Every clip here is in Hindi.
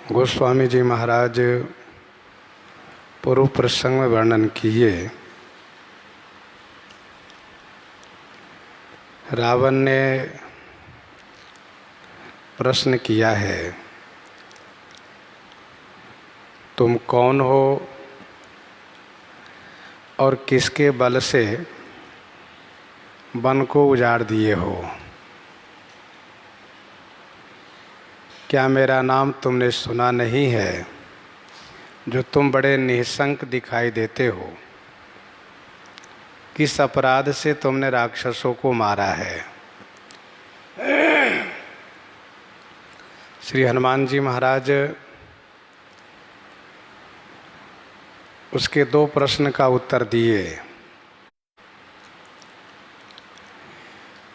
गोस्वामी जी महाराज पूर्व प्रसंग में वर्णन किए। रावण ने प्रश्न किया है, तुम कौन हो और किसके बल से वन को उजाड़ दिए हो? क्या मेरा नाम तुमने सुना नहीं है जो तुम बड़े निःशंक दिखाई देते हो? किस अपराध से तुमने राक्षसों को मारा है? श्री हनुमान जी महाराज उसके दो प्रश्न का उत्तर दिए।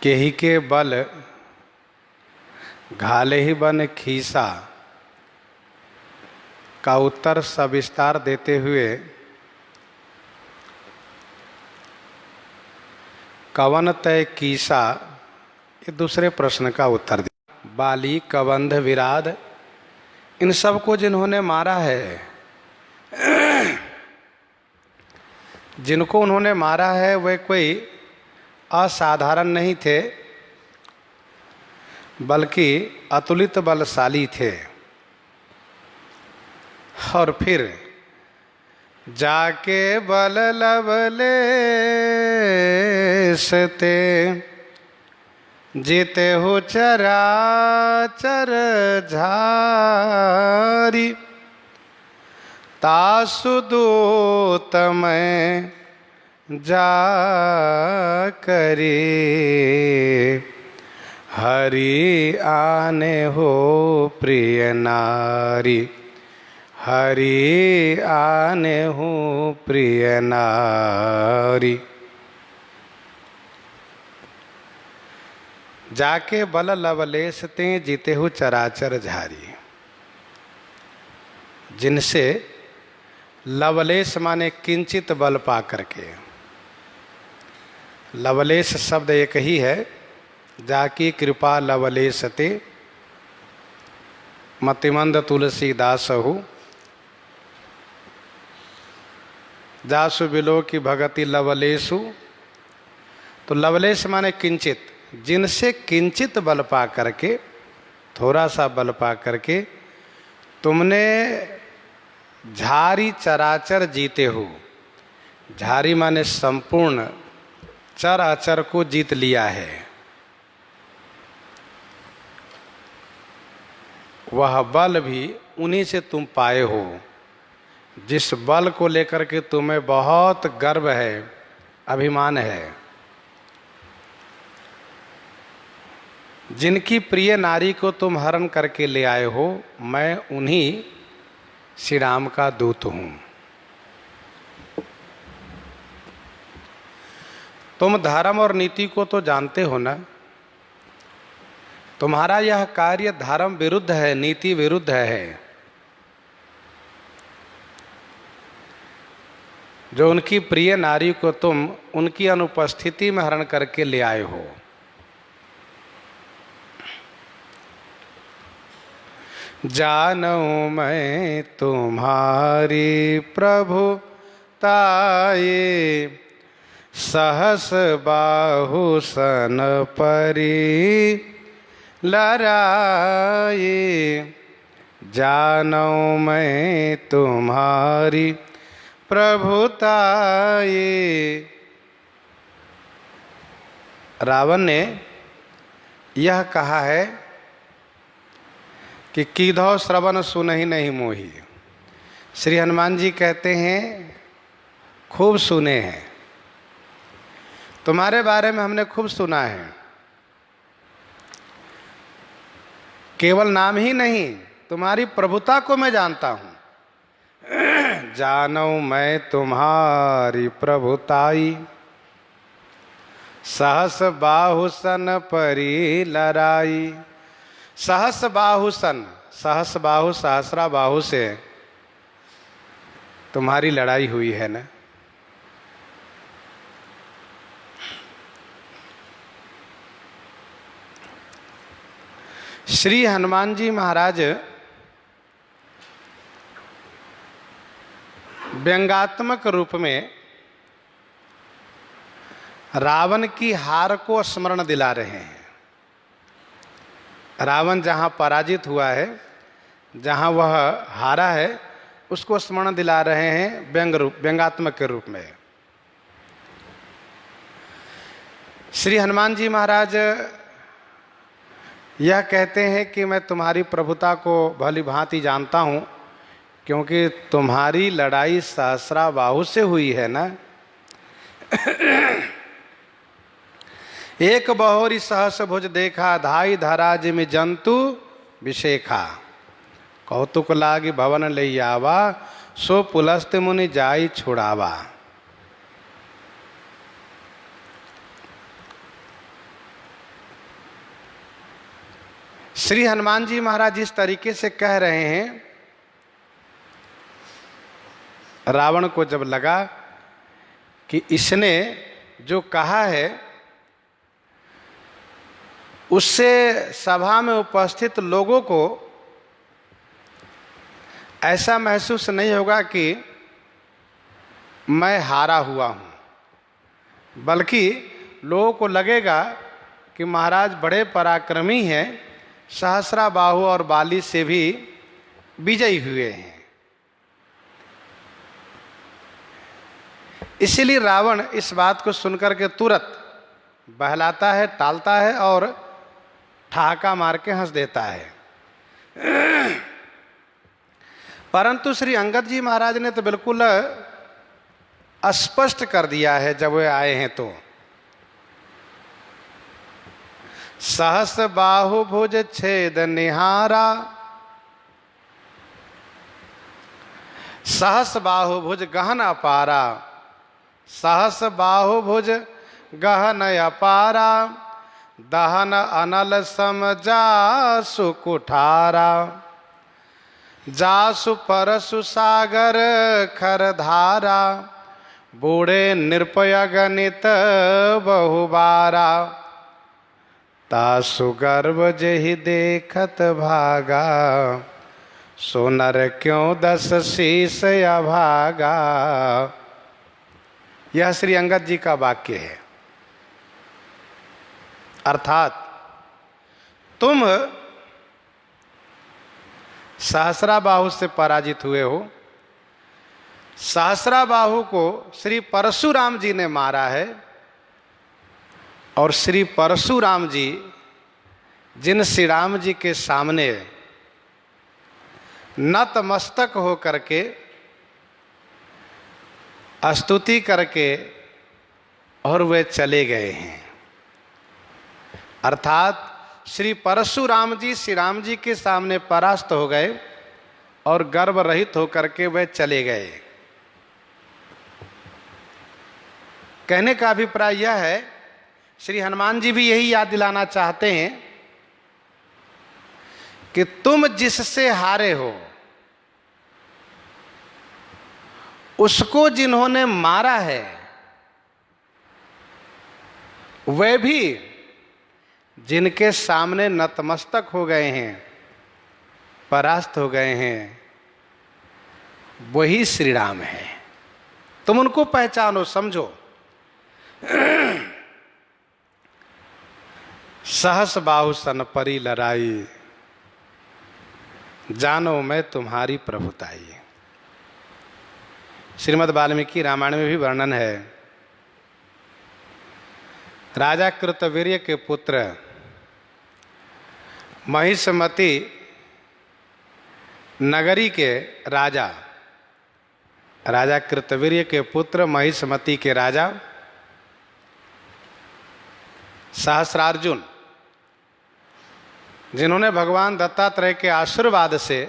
केही के बल घाले ही बन खीसा का उत्तर सविस्तार देते हुए कवन तय कीसा ये दूसरे प्रश्न का उत्तर दिया। बाली, कबंध, विराद, इन सब को जिन्होंने मारा है, जिनको उन्होंने मारा है वे कोई असाधारण नहीं थे, बल्कि अतुलित बलशाली थे। और फिर जाके बल लवले सते जीते हो चराचर झारी तासु दूत में जा करे हरि आने हो प्रिय नारी, हरि आने हो प्रिय नारी। जाके बल लवलेश ते जीते हो चराचर झारी, जिनसे लवलेश माने किंचित बल पा करके, लवलेश शब्द एक ही है। जाकी कृपा लवलेशते मतिमंद तुलसीदास हो जासु बिलो की भगति लवलेशु। तो लवलेश माने किंचित, जिनसे किंचित बल पा करके, थोड़ा सा बल पा करके तुमने झारी चराचर जीते हो। झारी माने संपूर्ण चर अचर को जीत लिया है। वह बल भी उन्हीं से तुम पाए हो, जिस बल को लेकर के तुम्हें बहुत गर्व है, अभिमान है। जिनकी प्रिय नारी को तुम हरण करके ले आए हो, मैं उन्हीं श्री राम का दूत हूं। तुम धर्म और नीति को तो जानते हो ना। तुम्हारा यह कार्य धर्म विरुद्ध है, नीति विरुद्ध है। जो उनकी प्रिय नारी को तुम उनकी अनुपस्थिति में हरण करके ले आए हो। जानूं मैं तुम्हारी प्रभुताई, सहस बाहु सन परी लराई। जानूं मैं तुम्हारी प्रभुताई। रावण ने यह कहा है कि कीधौ श्रवण सुनहि नहीं मोही। श्री हनुमान जी कहते हैं खूब सुने हैं, तुम्हारे बारे में हमने खूब सुना है। केवल नाम ही नहीं, तुम्हारी प्रभुता को मैं जानता हूं। जानूं मैं तुम्हारी प्रभुताई, सहस बाहुसन परी लराई। सहस बाहुसन, सहस बाहु सहस्रा बाहु से तुम्हारी लड़ाई हुई है ना। श्री हनुमान जी महाराज व्यंगात्मक रूप में रावण की हार को स्मरण दिला रहे हैं। रावण जहाँ पराजित हुआ है, जहाँ वह हारा है, उसको स्मरण दिला रहे हैं व्यंगात्मक के रूप में। श्री हनुमान जी महाराज यह कहते हैं कि मैं तुम्हारी प्रभुता को भली भांति जानता हूँ, क्योंकि तुम्हारी लड़ाई सहस्रा बाहु से हुई है ना। एक बहोरी सहस भुज देखा, धाई धरा जिमि जंतु विशेखा। कौतुक लागी भवन लई आवा, सो पुलस्त मुनि जाई छुड़ावा। श्री हनुमान जी महाराज इस तरीके से कह रहे हैं, रावण को जब लगा कि इसने जो कहा है उससे सभा में उपस्थित लोगों को ऐसा महसूस नहीं होगा कि मैं हारा हुआ हूँ, बल्कि लोगों को लगेगा कि महाराज बड़े पराक्रमी हैं, सहस्रा बाहु और बाली से भी विजयी हुए हैं। इसीलिए रावण इस बात को सुनकर के तुरंत बहलाता है, टालता है और ठहाका मार के हंस देता है। परंतु श्री अंगद जी महाराज ने तो बिल्कुल स्पष्ट कर दिया है जब वे आए हैं तो, सहस बाहु भुज छेद निहारा, सहस बाहु भुज गहन अपारा, सहस बाहु भुज गहन अपारा, दहन अनल सम जासु कुठारा, जासु परसु सागर खरधारा, बूढ़े निर्पय गणित बहुबारा, तासु गर्भ जेहि देखत भागा, सो नर क्यों 10 शीस अभागा। यह श्री अंगद जी का वाक्य है। अर्थात तुम सहस्रा बाहु से पराजित हुए हो। सहस्रा बाहु को श्री परशुराम जी ने मारा है, और श्री परशुराम जी जिन श्री राम जी के सामने नतमस्तक हो करके स्तुति करके और वे चले गए हैं। अर्थात श्री परशुराम जी श्री राम जी के सामने परास्त हो गए और गर्भ रहित होकर के वे चले गए। कहने का अभिप्राय यह है, श्री हनुमान जी भी यही याद दिलाना चाहते हैं कि तुम जिससे हारे हो, उसको जिन्होंने मारा है वे भी जिनके सामने नतमस्तक हो गए हैं, परास्त हो गए हैं, वही श्री राम है। तुम उनको पहचानो, समझो। सहस बाहु सन परी लड़ाई, जानो मैं तुम्हारी प्रभुताई। श्रीमद् वाल्मीकि रामायण में भी वर्णन है। राजा कृतवीर्य के पुत्र महिषमती नगरी के राजा, राजा कृतवीर्य के पुत्र महिषमती के राजा सहस्रार्जुन, जिन्होंने भगवान दत्तात्रेय के आशीर्वाद से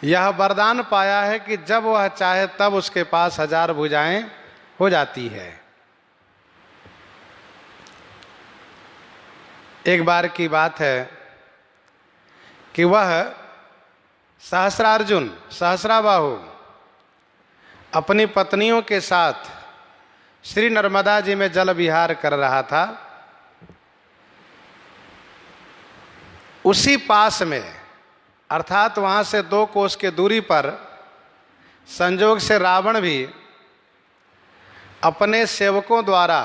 यह वरदान पाया है कि जब वह चाहे तब उसके पास 1000 भुजाएं हो जाती है। एक बार की बात है कि वह सहस्रार्जुन सहस्राबाहु अपनी पत्नियों के साथ श्री नर्मदा जी में जल विहार कर रहा था। उसी पास में अर्थात वहाँ से 2 कोस के दूरी पर संजोग से रावण भी अपने सेवकों द्वारा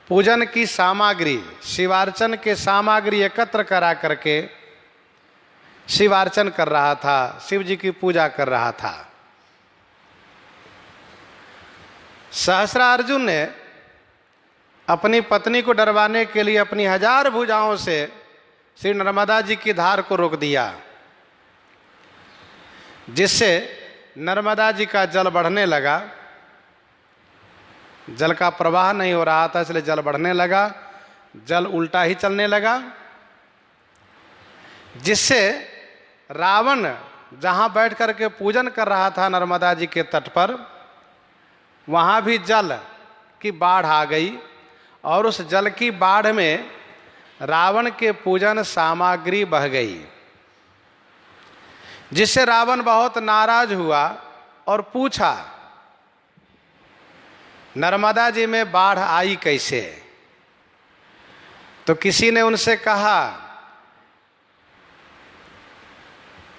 पूजन की सामग्री, शिवार्चन के सामग्री एकत्र करा करके शिवार्चन कर रहा था, शिव जी की पूजा कर रहा था। सहस्रार्जुन ने अपनी पत्नी को डरवाने के लिए अपनी 1000 भुजाओं से श्री नर्मदा जी की धार को रोक दिया, जिससे नर्मदा जी का जल बढ़ने लगा। जल का प्रवाह नहीं हो रहा था, इसलिए जल बढ़ने लगा, जल उल्टा ही चलने लगा, जिससे रावण जहां बैठ करके पूजन कर रहा था नर्मदा जी के तट पर, वहां भी जल की बाढ़ आ गई और उस जल की बाढ़ में रावण के पूजन सामग्री बह गई, जिससे रावण बहुत नाराज हुआ और पूछा, नर्मदा जी में बाढ़ आई कैसे? तो किसी ने उनसे कहा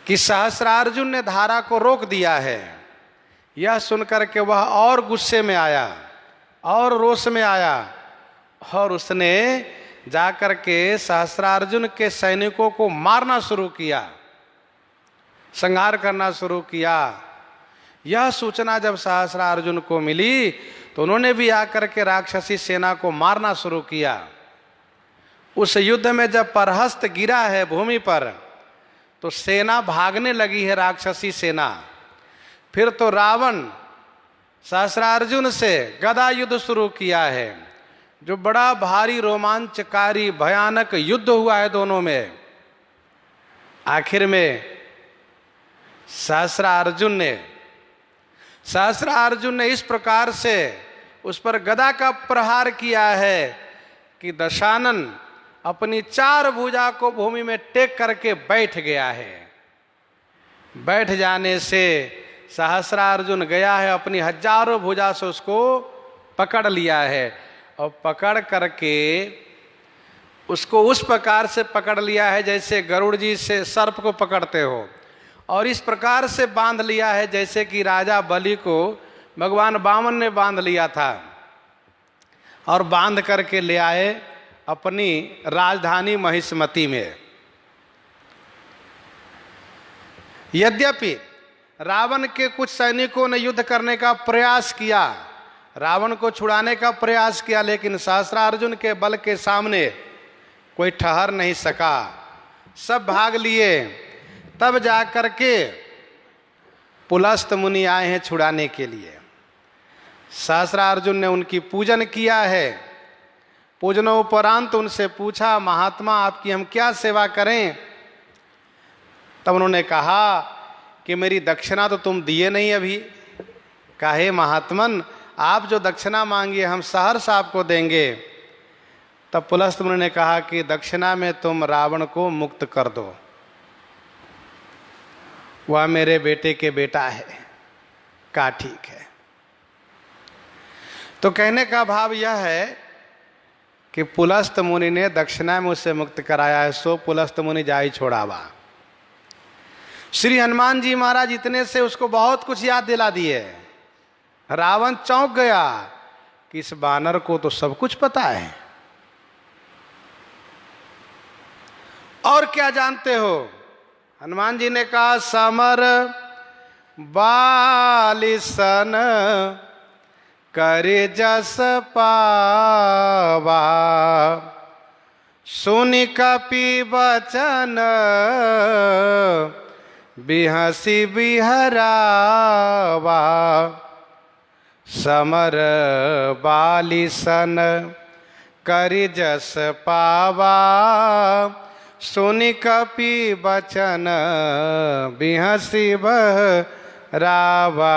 कि सहस्रार्जुन ने धारा को रोक दिया है। यह सुनकर के वह और गुस्से में आया और रोष में आया और उसने जाकर के सहस्रार्जुन के सैनिकों को मारना शुरू किया, संहार करना शुरू किया। यह सूचना जब सहस्रार्जुन को मिली तो उन्होंने भी आकर के राक्षसी सेना को मारना शुरू किया। उस युद्ध में जब परहस्त गिरा है भूमि पर तो सेना भागने लगी है, राक्षसी सेना। फिर तो रावण सहस्रार्जुन से गदा युद्ध शुरू किया है, जो बड़ा भारी रोमांचकारी भयानक युद्ध हुआ है दोनों में। आखिर में सहस्रार्जुन ने इस प्रकार से उस पर गदा का प्रहार किया है कि दशानन अपनी 4 भुजा को भूमि में टेक करके बैठ गया है। बैठ जाने से सहस्रार्जुन गया है, अपनी 1000 भुजा से उसको पकड़ लिया है और पकड़ करके उसको उस प्रकार से पकड़ लिया है जैसे गरुड़ जी से सर्प को पकड़ते हो, और इस प्रकार से बांध लिया है जैसे कि राजा बलि को भगवान वामन ने बांध लिया था, और बांध करके ले आए अपनी राजधानी महिष्मती में। यद्यपि रावण के कुछ सैनिकों ने युद्ध करने का प्रयास किया, रावण को छुड़ाने का प्रयास किया, लेकिन सहस्रार्जुन के बल के सामने कोई ठहर नहीं सका, सब भाग लिए। तब जाकर के पुलस्त मुनि आए हैं छुड़ाने के लिए। सहस्रार्जुन ने उनकी पूजन किया है। पूजनोपरांत उनसे पूछा, महात्मा आपकी हम क्या सेवा करें? तब उन्होंने कहा कि मेरी दक्षिणा तो तुम दिए नहीं अभी। काहे महात्मन, आप जो दक्षिणा मांगिए हम सहर्ष आपको देंगे। तब पुलस्त मुनि ने कहा कि दक्षिणा में तुम रावण को मुक्त कर दो, वह मेरे बेटे के बेटा है। कहा ठीक है। तो कहने का भाव यह है कि पुलस्त मुनि ने दक्षिणा में उसे मुक्त कराया है, सो पुलस्त मुनि जाई छोड़ावा। श्री हनुमान जी महाराज इतने से उसको बहुत कुछ याद दिला दिए। रावण चौंक गया कि इस बानर को तो सब कुछ पता है। और क्या जानते हो? हनुमान जी ने कहा, समर बालिसन करे जस पावा, सुनि कपि बचन बिहसी बिहरावा। समर बालिसन करि जस पावा, सुनि कपि बचन बिहसी बहरावा।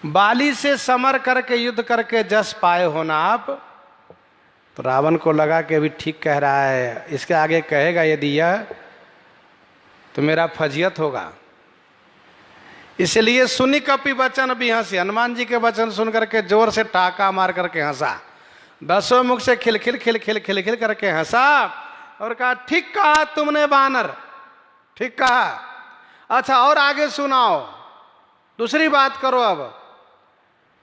बाली से समर करके युद्ध करके जस पाए हो ना आप। तो रावण को लगा कि अभी ठीक कह रहा है, इसके आगे कहेगा यदि यह तो मेरा फजियत होगा। इसलिए सुनि कपि वचन भी हंसी, हनुमान जी के वचन सुन करके जोर से टाका मार करके हंसा, 10 मुख से खिलखिल खिल खिल खिल खिल करके हंसा और कहा ठीक कहा तुमने बानर, ठीक कहा। अच्छा और आगे सुनाओ, दूसरी बात करो। अब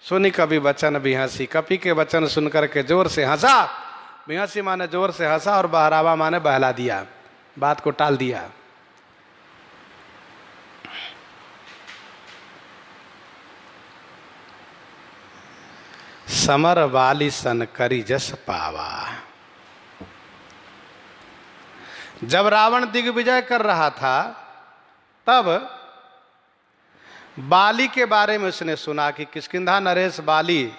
सुनी कवि वचन बिहसी, कवि के वचन सुनकर के जोर से हंसा। बिहसी माने जोर से हंसा और बहरावा माने बहला दिया, बात को टाल दिया। समर वाली सन करी जस पावा। जब रावण दिग्विजय कर रहा था तब बाली के बारे में उसने सुना कि किष्किंधा नरेश बाली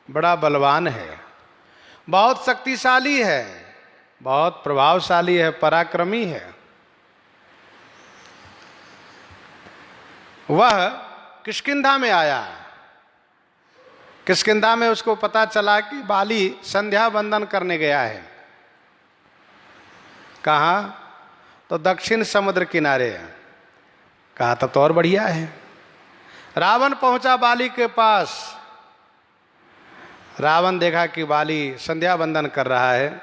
बड़ा बलवान है, बहुत शक्तिशाली है, बहुत प्रभावशाली है, पराक्रमी है। वह किष्किंधा में आया। किष्किंधा में उसको पता चला कि बाली संध्या वंदन करने गया है। कहाँ? तो दक्षिण समुद्र किनारे। कहा तब तो और बढ़िया है। रावण पहुंचा बाली के पास। रावण देखा कि बाली संध्या वंदन कर रहा है,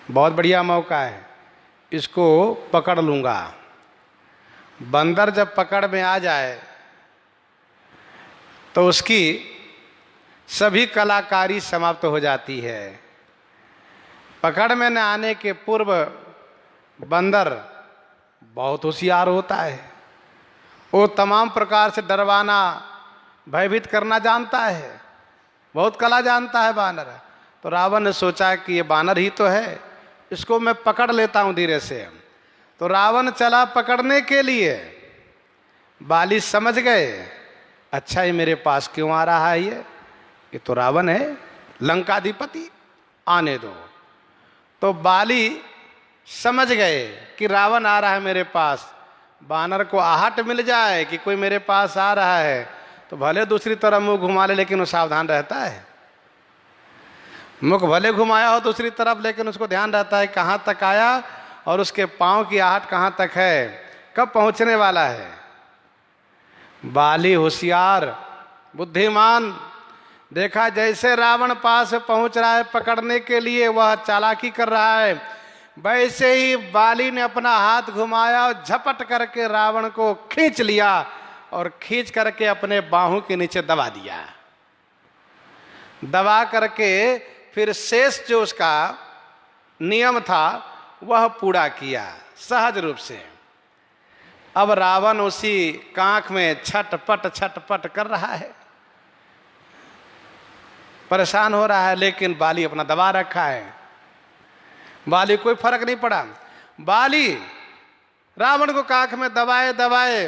बहुत बढ़िया मौका है, इसको पकड़ लूंगा। बंदर जब पकड़ में आ जाए तो उसकी सभी कलाकारी समाप्त हो जाती है। पकड़ में न आने के पूर्व बंदर बहुत होशियार होता है, वो तमाम प्रकार से डरवाना भयभीत करना जानता है, बहुत कला जानता है बानर। तो रावण ने सोचा कि ये बानर ही तो है, इसको मैं पकड़ लेता हूँ धीरे से। तो रावण चला पकड़ने के लिए। बाली समझ गए, अच्छा ये मेरे पास क्यों आ रहा है, ये तो रावण है, लंकाधिपति, आने दो। तो बाली समझ गए कि रावण आ रहा है मेरे पास। बानर को आहट मिल जाए कि कोई मेरे पास आ रहा है तो भले दूसरी तरफ मुंह घुमा ले, लेकिन वो सावधान रहता है। मुख भले घुमाया हो दूसरी तरफ, लेकिन उसको ध्यान रहता है कहाँ तक आया और उसके पांव की आहट कहाँ तक है, कब पहुंचने वाला है। बाली होशियार, बुद्धिमान, देखा जैसे रावण पास पहुंच रहा है पकड़ने के लिए, वह चालाकी कर रहा है, वैसे ही बाली ने अपना हाथ घुमाया और झपट करके रावण को खींच लिया और खींच करके अपने बाहों के नीचे दबा दिया। दबा करके फिर शेष जो उसका नियम था वह पूरा किया सहज रूप से। अब रावण उसी कांख में छटपट कर रहा है, परेशान हो रहा है, लेकिन बाली अपना दबा रखा है। बाली कोई फर्क नहीं पड़ा। बाली रावण को कांख में दबाए दबाए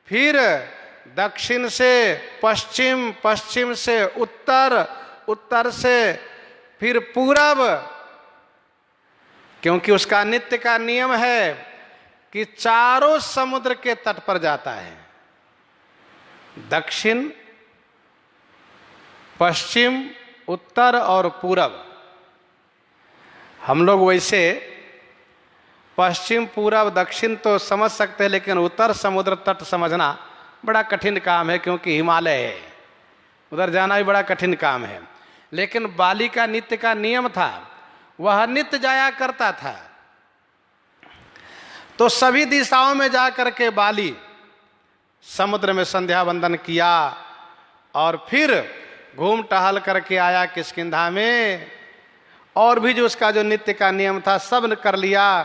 फिर दक्षिण से पश्चिम, पश्चिम से उत्तर, उत्तर से फिर पूरब, क्योंकि उसका नित्य का नियम है कि चारों समुद्र के तट पर जाता है। दक्षिण, पश्चिम, उत्तर और पूरब। हम लोग वैसे पश्चिम, पूरब, दक्षिण तो समझ सकते हैं, लेकिन उत्तर समुद्र तट समझना बड़ा कठिन काम है, क्योंकि हिमालय है, उधर जाना भी बड़ा कठिन काम है। लेकिन बाली का नित्य का नियम था, वह नित्य जाया करता था। तो सभी दिशाओं में जाकर के बाली समुद्र में संध्या वंदन किया और फिर घूम टहल करके आया किष्किंधा में, और भी जो उसका जो नित्य का नियम था सब कर लिया।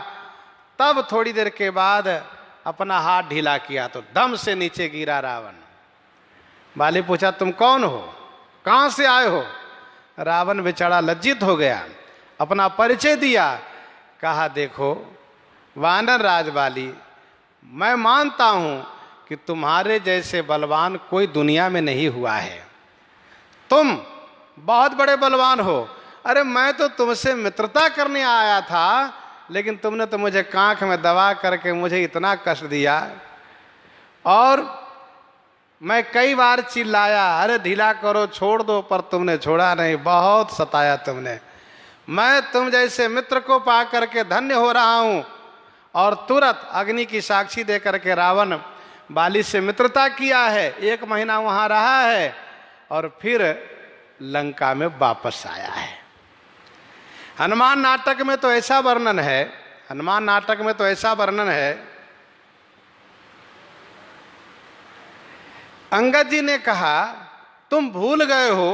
तब थोड़ी देर के बाद अपना हाथ ढीला किया तो दम से नीचे गिरा रावण। बाली पूछा तुम कौन हो, कहां से आए हो? रावण बेचारा लज्जित हो गया, अपना परिचय दिया। कहा देखो वानर राज बाली, मैं मानता हूं कि तुम्हारे जैसे बलवान कोई दुनिया में नहीं हुआ है, तुम बहुत बड़े बलवान हो। अरे मैं तो तुमसे मित्रता करने आया था, लेकिन तुमने तो मुझे कांख में दबा करके मुझे इतना कष्ट दिया, और मैं कई बार चिल्लाया अरे ढीला करो, छोड़ दो, पर तुमने छोड़ा नहीं, बहुत सताया तुमने। मैं तुम जैसे मित्र को पा करके धन्य हो रहा हूं। और तुरंत अग्नि की साक्षी दे करके रावण बाली से मित्रता किया है, 1 महीना वहां रहा है और फिर लंका में वापस आया है। हनुमान नाटक में तो ऐसा वर्णन है, हनुमान नाटक में तो ऐसा वर्णन है, अंगद जी ने कहा तुम भूल गए हो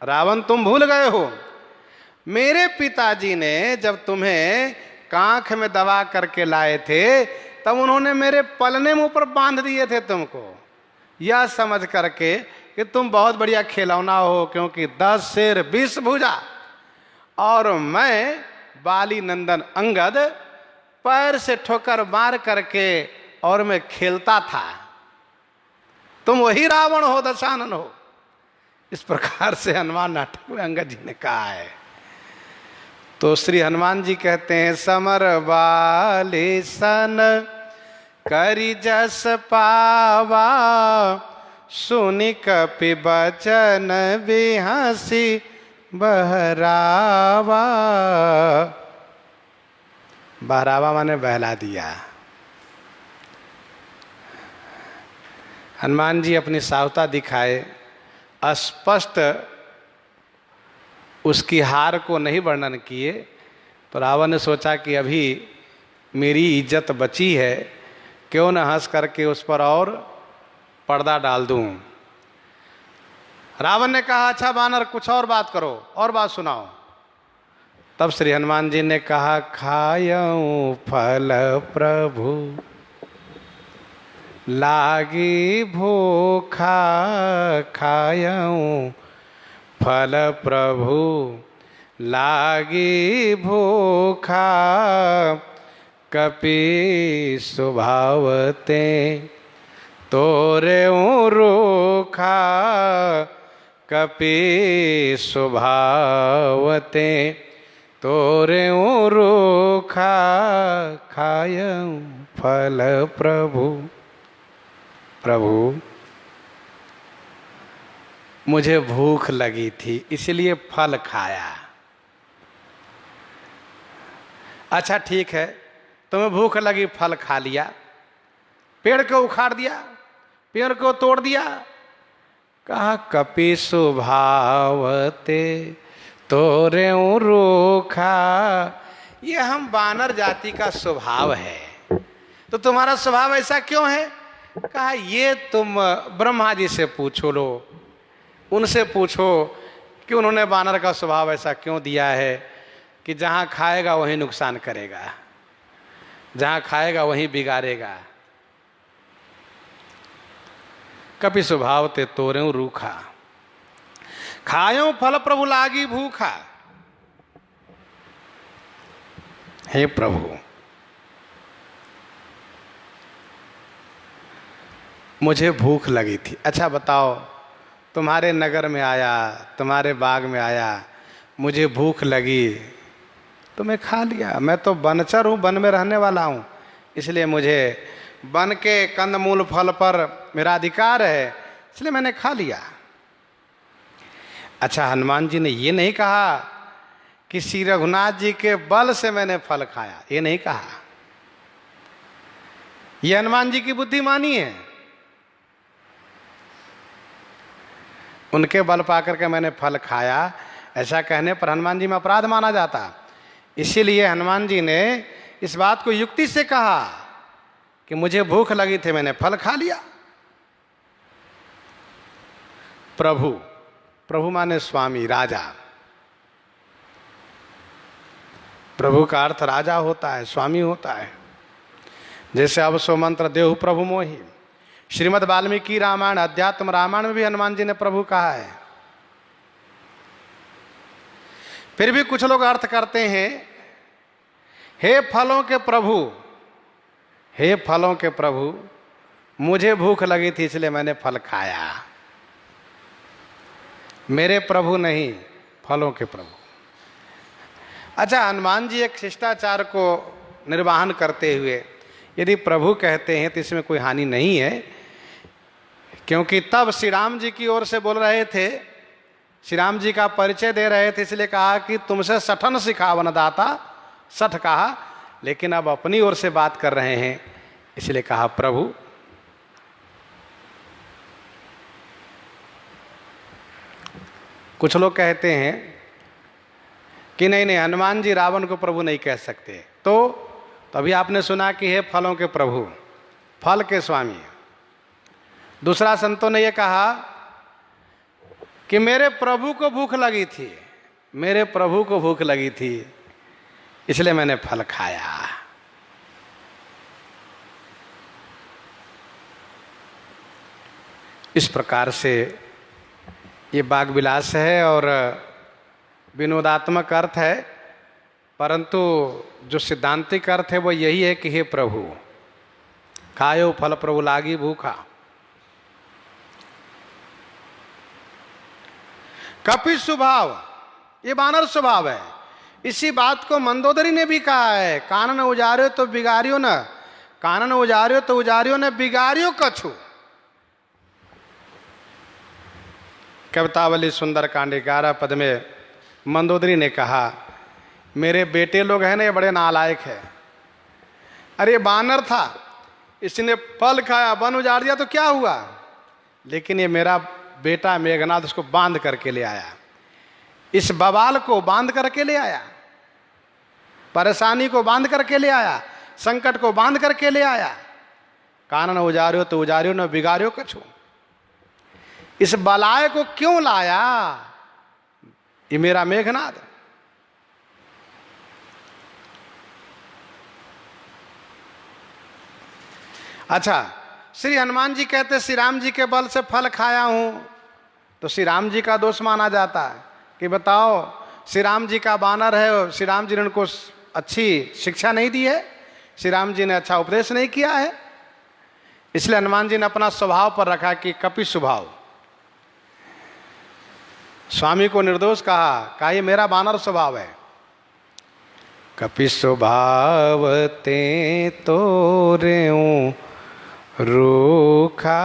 रावण, तुम भूल गए हो मेरे पिताजी ने जब तुम्हें कांख में दबा करके लाए थे तब उन्होंने मेरे पलने मुंह पर बांध दिए थे तुमको, यह समझ करके कि तुम बहुत बढ़िया खिलौना हो, क्योंकि 10 सिर 20 भुजा और मैं बाली नंदन अंगद पैर से ठोकर मार करके और मैं खेलता था, तुम वही रावण हो, दशानन हो। इस प्रकार से हनुमान नाटक में अंगद जी ने कहा है। तो श्री हनुमान जी कहते हैं समर बाले सन करि जस पावा सुनि कपि बचन बिहसी बहरावा। बहरावा माने बहला दिया। हनुमान जी अपनी सावता दिखाए, स्पष्ट उसकी हार को नहीं वर्णन किए। तो रावण ने सोचा कि अभी मेरी इज्जत बची है, क्यों न हंस करके उस पर और पर्दा डाल दूं। रावण ने कहा अच्छा बानर कुछ और बात करो, और बात सुनाओ। तब श्री हनुमान जी ने कहा खायऊं फल प्रभु लागी भूखा, खायऊं फल प्रभु लागी भूखा, कपि स्वभावते तोरे रूखा, कपि स्वभावते तोरे रूखा, खायऊं फल प्रभु। प्रभु मुझे भूख लगी थी इसलिए फल खाया। अच्छा ठीक है, तुम्हें भूख लगी फल खा लिया, पेड़ को उखाड़ दिया, पेड़ को तोड़ दिया। कहा कपि स्वभावते तोरे रूखा, ये हम बानर जाति का स्वभाव है। तो तुम्हारा स्वभाव ऐसा क्यों है? कहा ये तुम ब्रह्मा जी से पूछो लो, उनसे पूछो कि उन्होंने बानर का स्वभाव ऐसा क्यों दिया है कि जहाँ खाएगा वहीं नुकसान करेगा, जहाँ खाएगा वहीं बिगाड़ेगा। कपि स्वभाव ते तोरें रूखा, खायो फल प्रभु लागी भूखा। हे प्रभु मुझे भूख लगी थी। अच्छा बताओ, तुम्हारे नगर में आया, तुम्हारे बाग में आया, मुझे भूख लगी तो मैं खा लिया। मैं तो वनचर हूँ, वन में रहने वाला हूँ, इसलिए मुझे वन के कंदमूल फल पर मेरा अधिकार है, इसलिए मैंने खा लिया। अच्छा हनुमान जी ने ये नहीं कहा कि श्री रघुनाथ जी के बल से मैंने फल खाया, ये नहीं कहा। ये हनुमान जी की बुद्धिमानी है, उनके बल पाकर के मैंने फल खाया, ऐसा कहने पर हनुमान जी में अपराध माना जाता। इसीलिए हनुमान जी ने इस बात को युक्ति से कहा कि मुझे भूख लगी थी, मैंने फल खा लिया। प्रभु, प्रभु माने स्वामी, राजा। प्रभु का अर्थ राजा होता है, स्वामी होता है। जैसे अब सो मंत्र देहु प्रभु मोहि, श्रीमद् वाल्मीकि रामायण अध्यात्म रामायण में भी हनुमान जी ने प्रभु कहा है। फिर भी कुछ लोग अर्थ करते हैं हे फलों के प्रभु, हे फलों के प्रभु मुझे भूख लगी थी इसलिए मैंने फल खाया। मेरे प्रभु नहीं, फलों के प्रभु। अच्छा हनुमान जी एक शिष्टाचार को निर्वाहन करते हुए यदि प्रभु कहते हैं तो इसमें कोई हानि नहीं है, क्योंकि तब श्री राम जी की ओर से बोल रहे थे, श्री राम जी का परिचय दे रहे थे, इसलिए कहा कि तुमसे सठन सिखावन दाता, सठ कहा, लेकिन अब अपनी ओर से बात कर रहे हैं इसलिए कहा प्रभु। कुछ लोग कहते हैं कि नहीं नहीं, हनुमान जी रावण को प्रभु नहीं कह सकते। तो अभी आपने सुना कि हे फलों के प्रभु, फल के स्वामी। दूसरा संतों ने यह कहा कि मेरे प्रभु को भूख लगी थी, मेरे प्रभु को भूख लगी थी, इसलिए मैंने फल खाया। इस प्रकार से ये बाग विलास है और विनोदात्मक अर्थ है, परंतु जो सिद्धांतिक अर्थ है वो यही है कि हे प्रभु, खायो फल प्रभु लागी भूखा। कपि स्वभाव, ये वानर स्वभाव है। इसी बात को मंदोदरी ने भी कहा है, कानन उजार्यो तो बिगाड़ियो न, कानन उजार्यो तो उजार्यो न बिगाड़ियो कछु। कवितावली सुंदरकांड 11 पद में मंदोदरी ने कहा, मेरे बेटे लोग हैं ना, ये बड़े नालायक है। अरे बानर था, इसने फल खाया, वन उजाड़ दिया तो क्या हुआ, लेकिन ये मेरा बेटा मेघनाथ उसको बांध करके ले आया, इस बवाल को बांध करके ले आया, परेशानी को बांध करके ले आया, संकट को बांध करके ले आया। कानन उजार्यो तो उजार्यो न बिगाड़ियो कछु। इस बलाय को क्यों लाया, ये मेरा मेघनाथ। अच्छा, श्री हनुमान जी कहते श्री राम जी के बल से फल खाया हूं, तो श्री राम जी का दोष माना जाता है कि बताओ, श्री राम जी का बानर है, श्री राम जी ने उनको अच्छी शिक्षा नहीं दी है, श्री राम जी ने अच्छा उपदेश नहीं किया है, इसलिए हनुमान जी ने अपना स्वभाव पर रखा कि कपि स्वभाव। स्वामी को निर्दोष कहा ये मेरा बानर स्वभाव है। कपि स्वभाव ते तोरेऊ रूखा,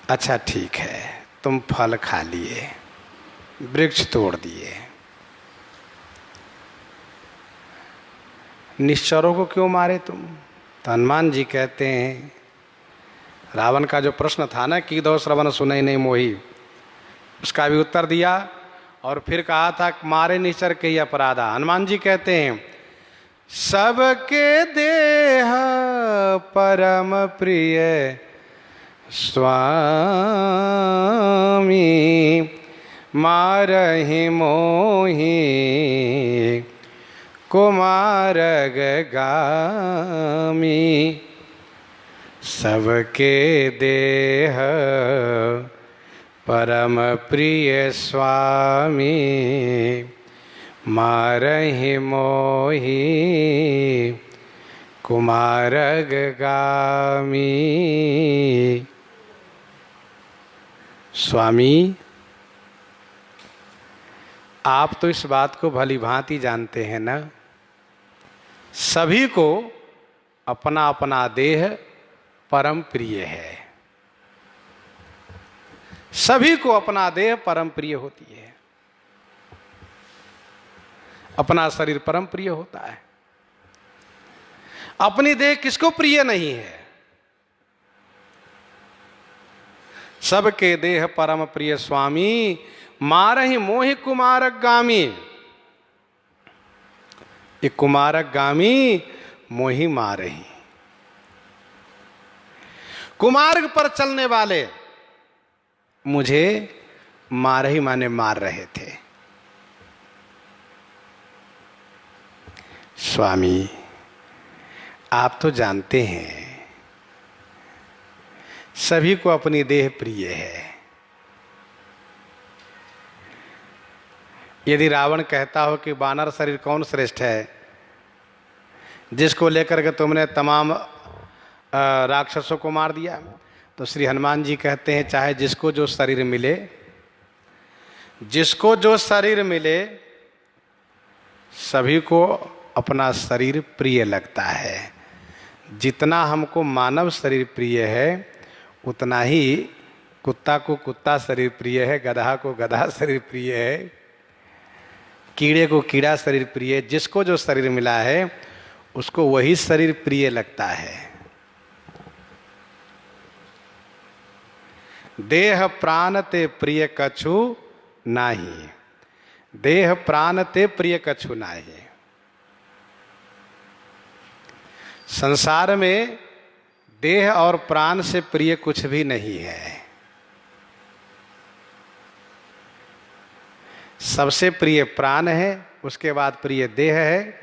अच्छा ठीक है, तुम फल खा लिए, वृक्ष तोड़ दिए, निश्चरों को क्यों मारे तुम। तो हनुमान जी कहते हैं, रावण का जो प्रश्न था ना कि दो श्रवण सुने नहीं मोही, उसका भी उत्तर दिया और फिर कहा था मारे निश्चर के ही अपराधा। हनुमान जी कहते हैं, सबके देह परम प्रिय स्वामी, मारहि मोहि कुमारग गामी। सबके देह परम प्रिय स्वामी, मारहि मोहि कुमारग गामी। स्वामी, आप तो इस बात को भली भांति जानते हैं ना, सभी को अपना अपना देह परम प्रिय है, सभी को अपना देह परम प्रिय होती है, अपना शरीर परम प्रिय होता है। अपनी देह किसको प्रिय नहीं है। सबके देह परम प्रिय स्वामी, मारहि मोहि कुमारक गामी। ये कुमारक गामी मोहि मारहि, कुमार्ग पर चलने वाले मुझे मारहि माने मार रहे थे। स्वामी, आप तो जानते हैं सभी को अपनी देह प्रिय है। यदि रावण कहता हो कि वानर शरीर कौन श्रेष्ठ है, जिसको लेकर के तुमने तमाम राक्षसों को मार दिया, तो श्री हनुमान जी कहते हैं चाहे जिसको जो शरीर मिले, जिसको जो शरीर मिले, सभी को अपना शरीर प्रिय लगता है। जितना हमको मानव शरीर प्रिय है, उतना ही कुत्ता को कुत्ता शरीर प्रिय है, गधा को गधा शरीर प्रिय है, कीड़े को कीड़ा शरीर प्रिय है। जिसको जो शरीर मिला है उसको वही शरीर प्रिय लगता है। देह प्राण ते प्रिय कछु नाही, देह प्राण ते प्रिय कछु नाही। संसार में देह और प्राण से प्रिय कुछ भी नहीं है। सबसे प्रिय प्राण है, उसके बाद प्रिय देह है,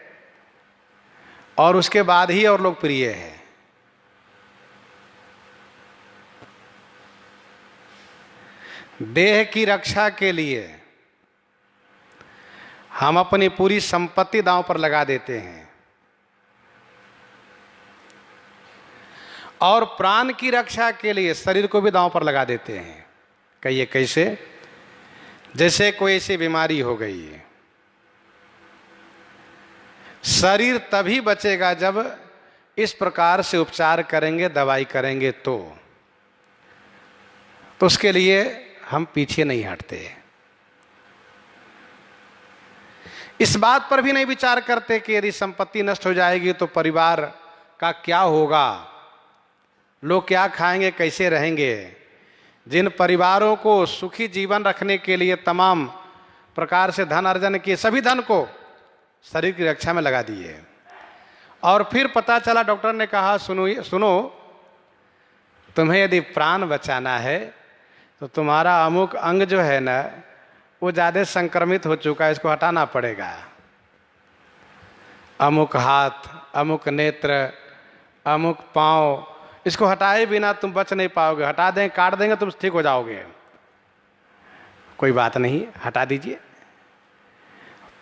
और उसके बाद ही और लोग प्रिय है। देह की रक्षा के लिए हम अपनी पूरी संपत्ति दांव पर लगा देते हैं, और प्राण की रक्षा के लिए शरीर को भी दांव पर लगा देते हैं। कहिए कैसे? जैसे कोई ऐसी बीमारी हो गई है, शरीर तभी बचेगा जब इस प्रकार से उपचार करेंगे, दवाई करेंगे तो उसके लिए हम पीछे नहीं हटते। इस बात पर भी नहीं विचार करते कि यदि संपत्ति नष्ट हो जाएगी तो परिवार का क्या होगा, लोग क्या खाएंगे, कैसे रहेंगे। जिन परिवारों को सुखी जीवन रखने के लिए तमाम प्रकार से धन अर्जन किए, सभी धन को शरीर की रक्षा में लगा दिए, और फिर पता चला, डॉक्टर ने कहा सुनो तुम्हें यदि प्राण बचाना है तो तुम्हारा अमुक अंग जो है ना वो ज़्यादा संक्रमित हो चुका है, इसको हटाना पड़ेगा। अमुक हाथ, अमुक नेत्र, अमुक पाँव, इसको हटाए बिना तुम बच नहीं पाओगे। हटा देंगे, काट देंगे, तुम ठीक हो जाओगे। कोई बात नहीं, हटा दीजिए।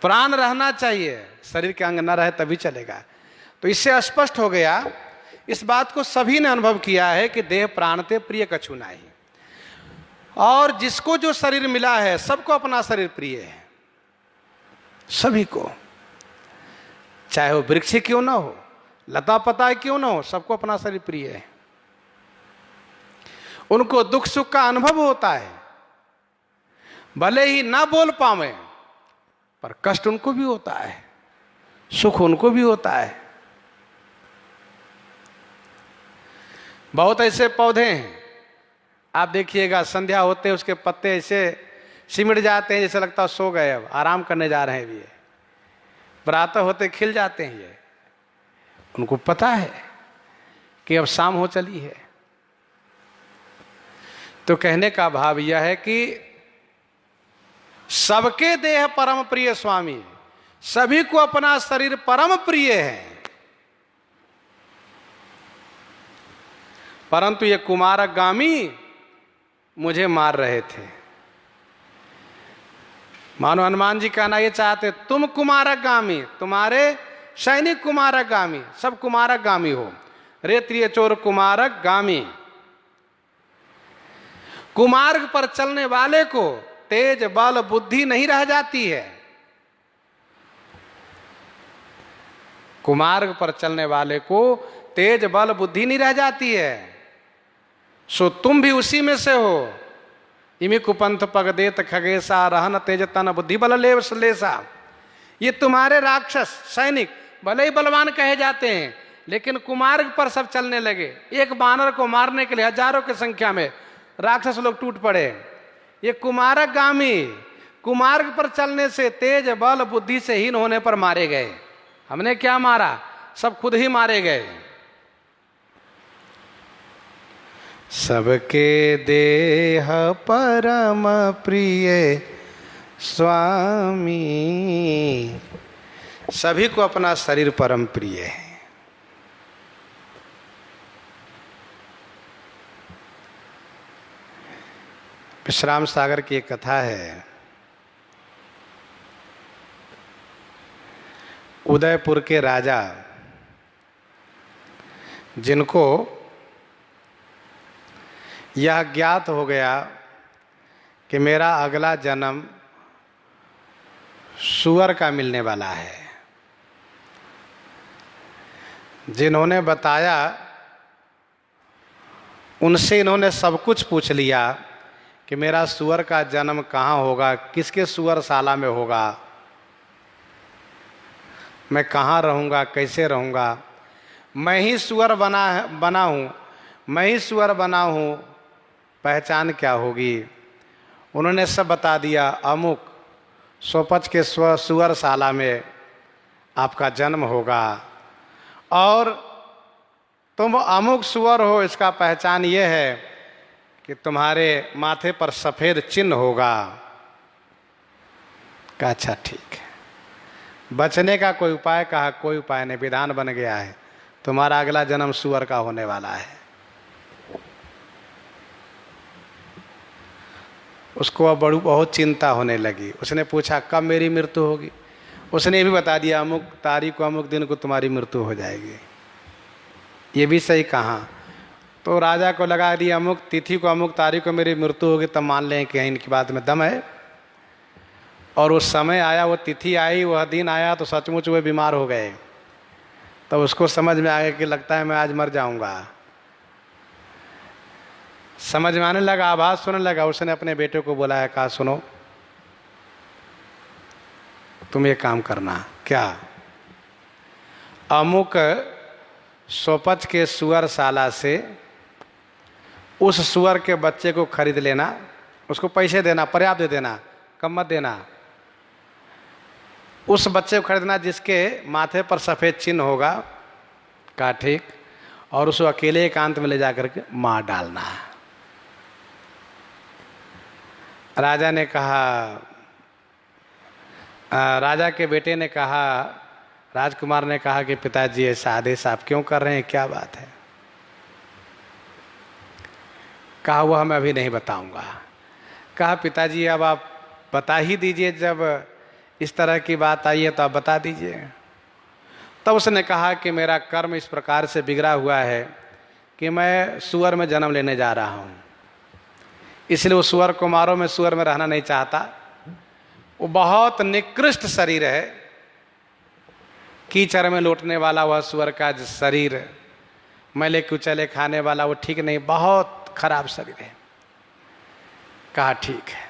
प्राण रहना चाहिए, शरीर के अंग न रहे तभी चलेगा। तो इससे स्पष्ट हो गया, इस बात को सभी ने अनुभव किया है कि देह प्राण ते प्रिय कछु नाही। और जिसको जो शरीर मिला है सबको अपना शरीर प्रिय है, सभी को, चाहे वो वृक्ष क्यों ना हो, लता पता क्यों ना हो, सबको अपना शरीर प्रिय है। उनको दुख सुख का अनुभव होता है, भले ही ना बोल पावे पर कष्ट उनको भी होता है, सुख उनको भी होता है। बहुत ऐसे पौधे हैं, आप देखिएगा संध्या होते उसके पत्ते ऐसे सिमट जाते हैं, जैसे लगता है सो गए, अब आराम करने जा रहे हैं। ये प्रातः होते खिल जाते हैं। ये उनको पता है कि अब शाम हो चली है। तो कहने का भाव यह है कि सबके देह परम प्रिय स्वामी, सभी को अपना शरीर परम प्रिय है। परंतु ये कुमारगामी मुझे मार रहे थे। मानो हनुमान जी कहना ये चाहते, तुम कुमारगामी, तुम्हारे सैनिक कुमारगामी, सब कुमारगामी हो। रे त्रिय चोर कुमारगामी। कुमार्ग पर चलने वाले को तेज बल बुद्धि नहीं रह जाती है। कुमार्ग पर चलने वाले को तेज बल बुद्धि नहीं रह जाती है। सो तुम भी उसी में से हो। इमी कुपंथ पग देत खगेसा, रहन तेज तन बुद्धि बल लेसा। ये तुम्हारे राक्षस सैनिक भले ही बलवान कहे जाते हैं, लेकिन कुमार्ग पर सब चलने लगे। एक बानर को मारने के लिए हजारों की संख्या में राक्षस लोग टूट पड़े। ये कुमारगामी कुमार्ग पर चलने से तेज बल बुद्धि से हीन होने पर मारे गए। हमने क्या मारा, सब खुद ही मारे गए। सबके देह परम प्रिय स्वामी, सभी को अपना शरीर परम प्रिय है। विश्राम सागर की एक कथा है। उदयपुर के राजा, जिनको यह ज्ञात हो गया कि मेरा अगला जन्म सूअर का मिलने वाला है, जिन्होंने बताया उनसे इन्होंने सब कुछ पूछ लिया कि मेरा सूअर का जन्म कहाँ होगा, किसके सूअरशाला में होगा, मैं कहाँ रहूँगा, कैसे रहूँगा। मैं ही सूअर बना हूँ, मैं ही सूअर बना हूँ, पहचान क्या होगी? उन्होंने सब बता दिया। अमुक सोपच के सुअरशाला में आपका जन्म होगा और तुम अमुक सुअर हो, इसका पहचान ये है कि तुम्हारे माथे पर सफेद चिन्ह होगा। कहा अच्छा ठीक है। बचने का कोई उपाय? कहा कोई उपाय नहीं, विधान बन गया है, तुम्हारा अगला जन्म सुअर का होने वाला है। उसको अब बहुत चिंता होने लगी। उसने पूछा कब मेरी मृत्यु होगी? उसने भी बता दिया अमुक तारीख को अमुक दिन को तुम्हारी मृत्यु हो जाएगी। ये भी सही कहा। तो राजा को लगा दिया अमुक तिथि को अमुक तारीख को मेरी मृत्यु होगी, तब मान लें कि इनकी बात में दम है। और उस समय आया, वो तिथि आई, वह दिन आया तो सचमुच वे बीमार हो गए। तब उसको समझ में आ गया कि लगता है मैं आज मर जाऊंगा। समझ में आने लगा, आवाज सुनने लगा। उसने अपने बेटे को बुलाया, कहा सुनो तुम ये काम करना। क्या? अमुक सोपच के सुअरशाला से उस सुअर के बच्चे को खरीद लेना, उसको पैसे देना, पर्याप्त दे देना, कम मत देना। उस बच्चे को खरीदना जिसके माथे पर सफ़ेद चिन्ह होगा। कहा ठीक। और उसको अकेले एकांत में ले जाकर के मार डालना। राजा ने कहा, राजा के बेटे ने कहा, राजकुमार ने कहा कि पिताजी ऐसा आदेश आप क्यों कर रहे हैं, क्या बात है? कहा वह मैं अभी नहीं बताऊंगा। कहा पिताजी अब आप बता ही दीजिए, जब इस तरह की बात आई है तो आप बता दीजिए। तब उसने कहा कि मेरा कर्म इस प्रकार से बिगड़ा हुआ है कि मैं सुअर में जन्म लेने जा रहा हूँ, इसलिए वो सुअर को मारो, मैं सुअर में रहना नहीं चाहता। वो बहुत निकृष्ट शरीर है, कीचड़ में लौटने वाला वह सुअर का शरीर, मैले कुचले खाने वाला, वो ठीक नहीं, बहुत खराब शरीर है। कहा ठीक है।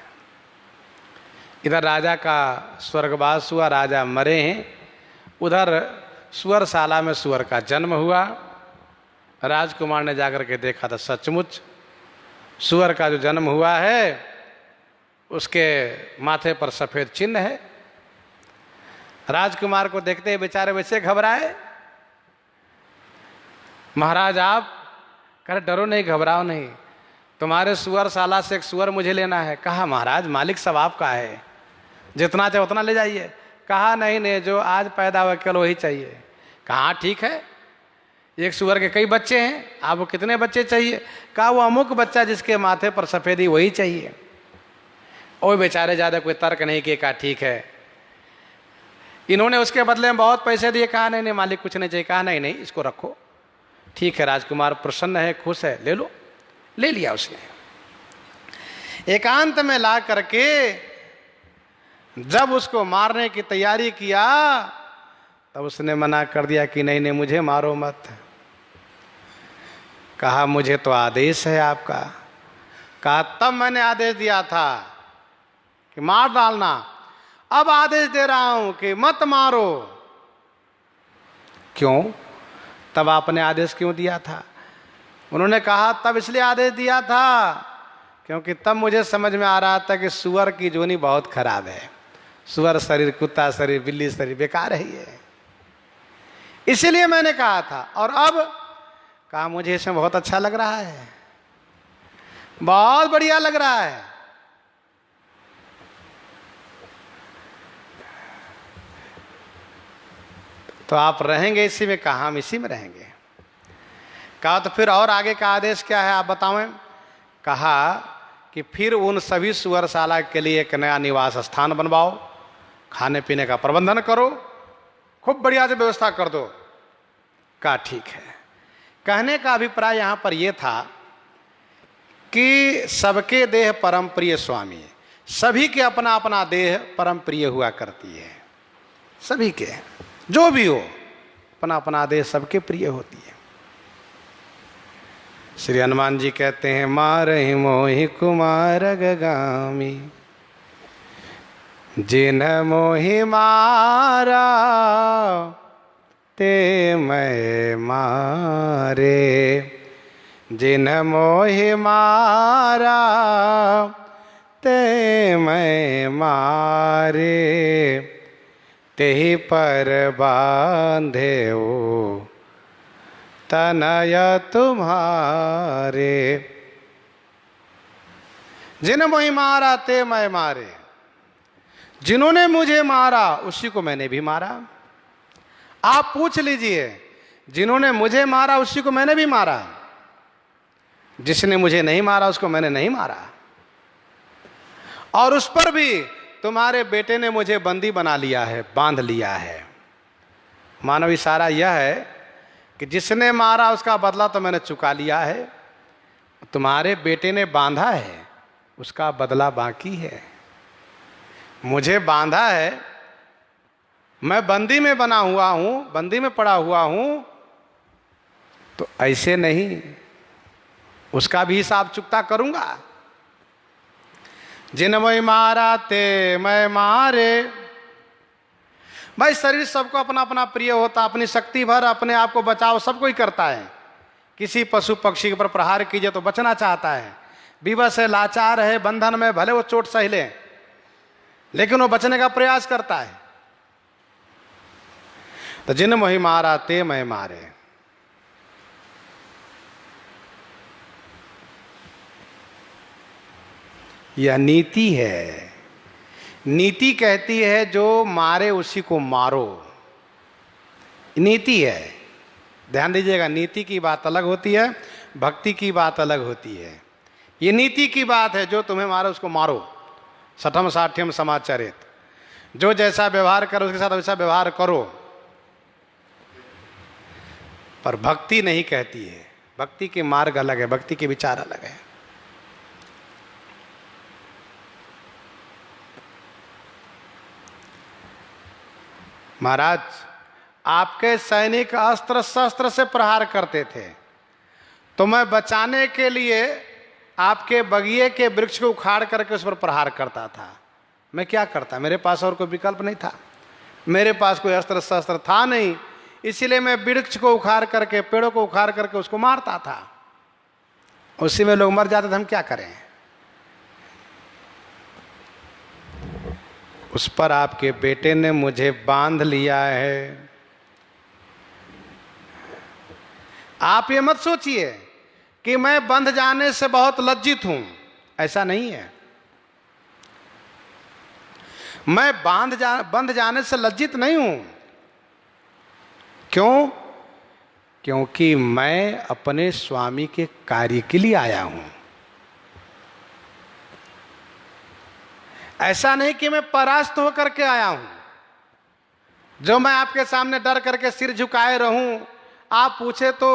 इधर राजा का स्वर्गवास हुआ, राजा मरे हैं। उधर सुअरशाला में सुअर का जन्म हुआ। राजकुमार ने जाकर के देखा था सचमुच सुअर का जो जन्म हुआ है उसके माथे पर सफेद चिन्ह है। राजकुमार को देखते ही बेचारे वैसे घबराए। महाराज आप? कह डरो नहीं, घबराओ नहीं, तुम्हारे सुअरशाला से एक सुअर मुझे लेना है। कहा महाराज मालिक सब आपका है, जितना चाहे उतना ले जाइए। कहा नहीं नहीं, जो आज पैदा हुआ केवल वही चाहिए। कहा ठीक है, एक सुअर के कई बच्चे हैं, आपको कितने बच्चे चाहिए? कहा वो अमुक बच्चा जिसके माथे पर सफेदी वही चाहिए। और बेचारे ज़्यादा कोई तर्क नहीं किए। कहा ठीक है। इन्होंने उसके बदले में बहुत पैसे दिए। कहा नहीं नहीं मालिक कुछ नहीं चाहिए। कहा नहीं नहीं इसको रखो। ठीक है, राजकुमार प्रसन्न है, खुश है, ले लो। ले लिया उसने। एकांत में ला करके जब उसको मारने की तैयारी किया तब उसने मना कर दिया कि नहीं नहीं मुझे मारो मत। कहा मुझे तो आदेश है आपका। कहा तब मैंने आदेश दिया था कि मार डालना, अब आदेश दे रहा हूं कि मत मारो। क्यों? तब आपने आदेश क्यों दिया था? उन्होंने कहा तब इसलिए आदेश दिया था क्योंकि तब मुझे समझ में आ रहा था कि सुअर की जोनी बहुत खराब है। सुअर शरीर, कुत्ता शरीर, बिल्ली शरीर बेकार है ये, इसीलिए मैंने कहा था। और अब कहा मुझे इसमें बहुत अच्छा लग रहा है, बहुत बढ़िया लग रहा है। तो आप रहेंगे इसी में? कहा हम इसी में रहेंगे। कहा तो फिर और आगे का आदेश क्या है आप बताएं? कहा कि फिर उन सभी सुअरशाला के लिए एक नया निवास स्थान बनवाओ, खाने पीने का प्रबंधन करो, खूब बढ़िया से व्यवस्था कर दो। कहा ठीक है। कहने का अभिप्राय यहाँ पर यह था कि सबके देह परम प्रिय स्वामी, सभी के अपना अपना देह परम प्रिय हुआ करती है। सभी के जो भी हो अपना अपना देह सबके प्रिय होती है। श्री हनुमान जी कहते हैं मारहि मोहि कुमार गगामी, जिन मोहि मारा ते मैं मारे, जिन मोहि मारा ते मैं मारे, तेहि पर बांधे ओ तनय तुम्हारे। जिन मोहि मारा ते मैं मारे, जिन्होंने मुझे मारा उसी को मैंने भी मारा। आप पूछ लीजिए, जिन्होंने मुझे मारा उसी को मैंने भी मारा, जिसने मुझे नहीं मारा उसको मैंने नहीं मारा। और उस पर भी तुम्हारे बेटे ने मुझे बंदी बना लिया है, बांध लिया है। मानव इशारा यह है कि जिसने मारा उसका बदला तो मैंने चुका लिया है, तुम्हारे बेटे ने बांधा है, उसका बदला बाकी है। मुझे बांधा है, मैं बंदी में बना हुआ हूं, बंदी में पड़ा हुआ हूं, तो ऐसे नहीं, उसका भी हिसाब चुकता करूंगा। जिन मैं मारा ते मैं मारे। भाई शरीर सबको अपना अपना प्रिय होता, अपनी शक्ति भर अपने आप को बचाव सब कोई करता है। किसी पशु पक्षी के ऊपर प्रहार कीजिए तो बचना चाहता है, विवश है, लाचार है, बंधन में, भले वो चोट सह ले लेकिन वो बचने का प्रयास करता है। तो जिन मोहि मारा ते मैं मारे। यह नीति है। नीति कहती है जो मारे उसी को मारो, नीति है। ध्यान दीजिएगा, नीति की बात अलग होती है, भक्ति की बात अलग होती है। ये नीति की बात है, जो तुम्हें मारो उसको मारो, सठम साठ्यम समाचरित। जो जैसा व्यवहार करो उसके साथ वैसा व्यवहार करो। पर भक्ति नहीं कहती है, भक्ति के मार्ग अलग है, भक्ति के विचार अलग है। महाराज, आपके सैनिक अस्त्र शस्त्र से प्रहार करते थे, तो मैं बचाने के लिए आपके बगिए के वृक्ष को उखाड़ करके उस पर प्रहार करता था। मैं क्या करता, मेरे पास और कोई विकल्प नहीं था, मेरे पास कोई अस्त्र शस्त्र था नहीं, इसीलिए मैं वृक्ष को उखाड़ करके, पेड़ों को उखाड़ करके उसको मारता था। उसी में लोग मर जाते थे, हम क्या करें। उस पर आपके बेटे ने मुझे बांध लिया है। आप ये मत सोचिए कि मैं बंध जाने से बहुत लज्जित हूं, ऐसा नहीं है। मैं बंध जाने से लज्जित नहीं हूं। क्यों? क्योंकि मैं अपने स्वामी के कार्य के लिए आया हूं। ऐसा नहीं कि मैं परास्त होकर के आया हूं, जो मैं आपके सामने डर करके सिर झुकाए रहूं, आप पूछे तो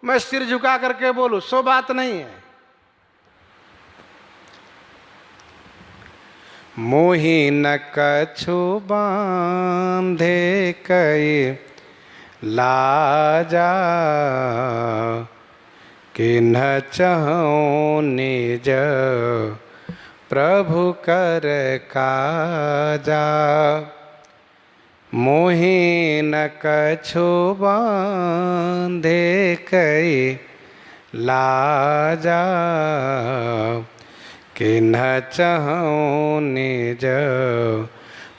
मैं सिर झुका करके बोलूं, सो बात नहीं है। मोहि न कछु बांधे कई लाजा, कि न चाहूं निज प्रभु कर काजा। मोहि न कछु बांधे कई लाजा, कि न चाहूं निज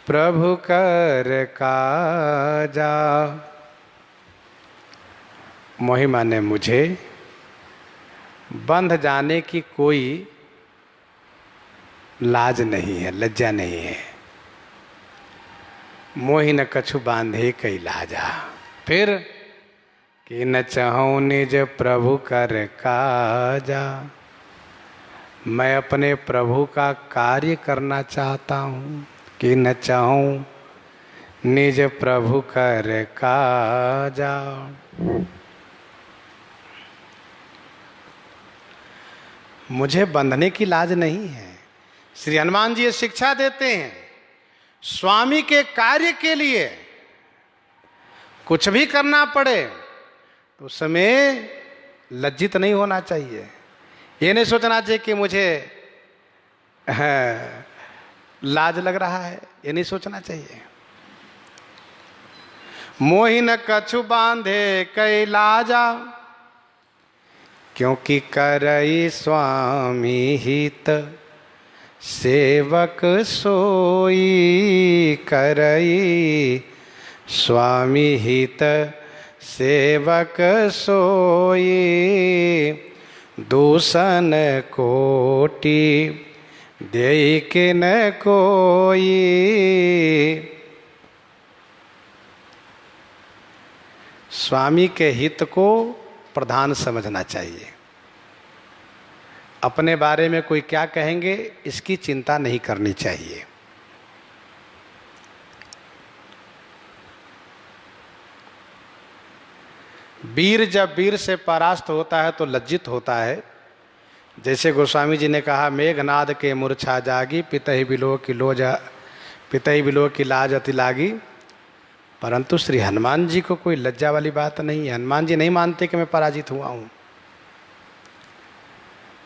प्रभु कर काजा। मोहि माने मुझे, बंध जाने की कोई लाज नहीं है, लज्जा नहीं है। मोहि न कछु बांधे कई लाजा, फिर कि न चाहूं निज प्रभु कर काजा। मैं अपने प्रभु का कार्य करना चाहता हूँ, कि न चाहूं निज प्रभु कर काजा। मुझे बंधने की लाज नहीं है। श्री हनुमान जी ये शिक्षा देते हैं, स्वामी के कार्य के लिए कुछ भी करना पड़े तो उस समय लज्जित नहीं होना चाहिए। ये नहीं सोचना चाहिए कि मुझे लाज लग रहा है, ये नहीं सोचना चाहिए। मोहि न कछु बांधे कई लाजा, क्योंकि करई स्वामी हित सेवक सोई, करई स्वामी हित सेवक सोई, दूषण कोटि देई के न कोई। स्वामी के हित को प्रधान समझना चाहिए। अपने बारे में कोई क्या कहेंगे इसकी चिंता नहीं करनी चाहिए। वीर जब वीर से परास्त होता है तो लज्जित होता है। जैसे गोस्वामी जी ने कहा, मेघनाद के मूर्छा जागी, पितहि बिलोह की लाज अति लागी। परंतु श्री हनुमान जी को कोई लज्जा वाली बात नहीं है। हनुमान जी नहीं मानते कि मैं पराजित हुआ हूं,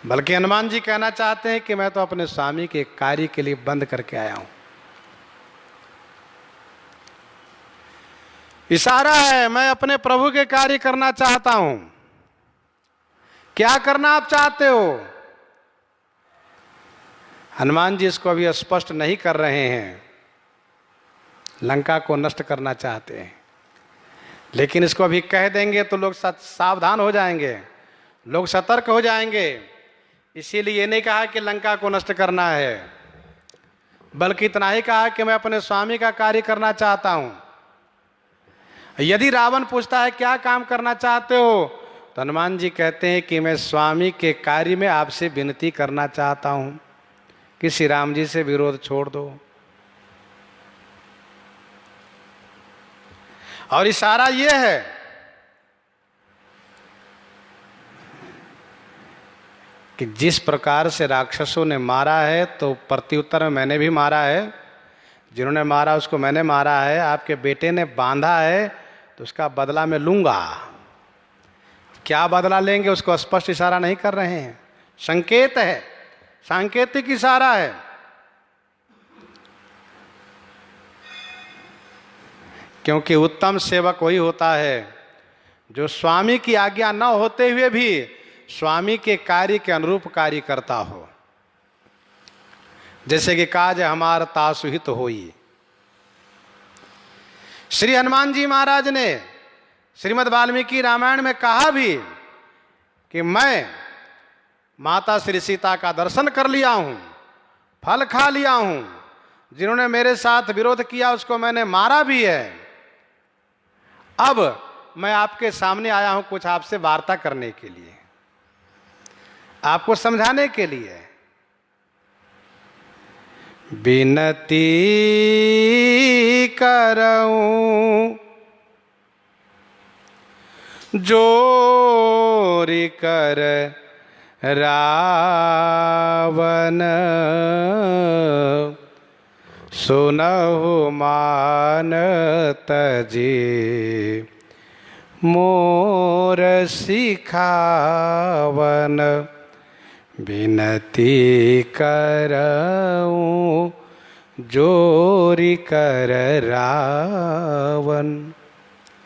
बल्कि हनुमान जी कहना चाहते हैं कि मैं तो अपने स्वामी के कार्य के लिए बंद करके आया हूं। इशारा है, मैं अपने प्रभु के कार्य करना चाहता हूं। क्या करना आप चाहते हो? हनुमान जी इसको अभी स्पष्ट नहीं कर रहे हैं। लंका को नष्ट करना चाहते हैं, लेकिन इसको अभी कह देंगे तो लोग सावधान हो जाएंगे, लोग सतर्क हो जाएंगे। इसीलिए ये नहीं कहा कि लंका को नष्ट करना है, बल्कि इतना ही कहा कि मैं अपने स्वामी का कार्य करना चाहता हूं। यदि रावण पूछता है क्या काम करना चाहते हो, तो हनुमान जी कहते हैं कि मैं स्वामी के कार्य में आपसे विनती करना चाहता हूं कि श्री राम जी से विरोध छोड़ दो। और इशारा यह है कि जिस प्रकार से राक्षसों ने मारा है, तो प्रत्युत्तर में मैंने भी मारा है। जिन्होंने मारा उसको मैंने मारा है। आपके बेटे ने बांधा है तो उसका बदला मैं लूंगा। क्या बदला लेंगे उसको स्पष्ट इशारा नहीं कर रहे हैं, संकेत है, सांकेतिक इशारा है। क्योंकि उत्तम सेवक वही होता है जो स्वामी की आज्ञा न होते हुए भी स्वामी के कार्य के अनुरूप कार्य करता हो। जैसे कि काज हमार तासुहित होई। श्री हनुमान जी महाराज ने श्रीमद् वाल्मीकि रामायण में कहा भी कि मैं माता श्री सीता का दर्शन कर लिया हूं, फल खा लिया हूं, जिन्होंने मेरे साथ विरोध किया उसको मैंने मारा भी है। अब मैं आपके सामने आया हूं कुछ आपसे वार्ता करने के लिए, आपको समझाने के लिए। विनती करऊं जोरि कर रावण, सुनहु मान तजी मोर सिखावन। विनती करऊं जोरि कर रावण।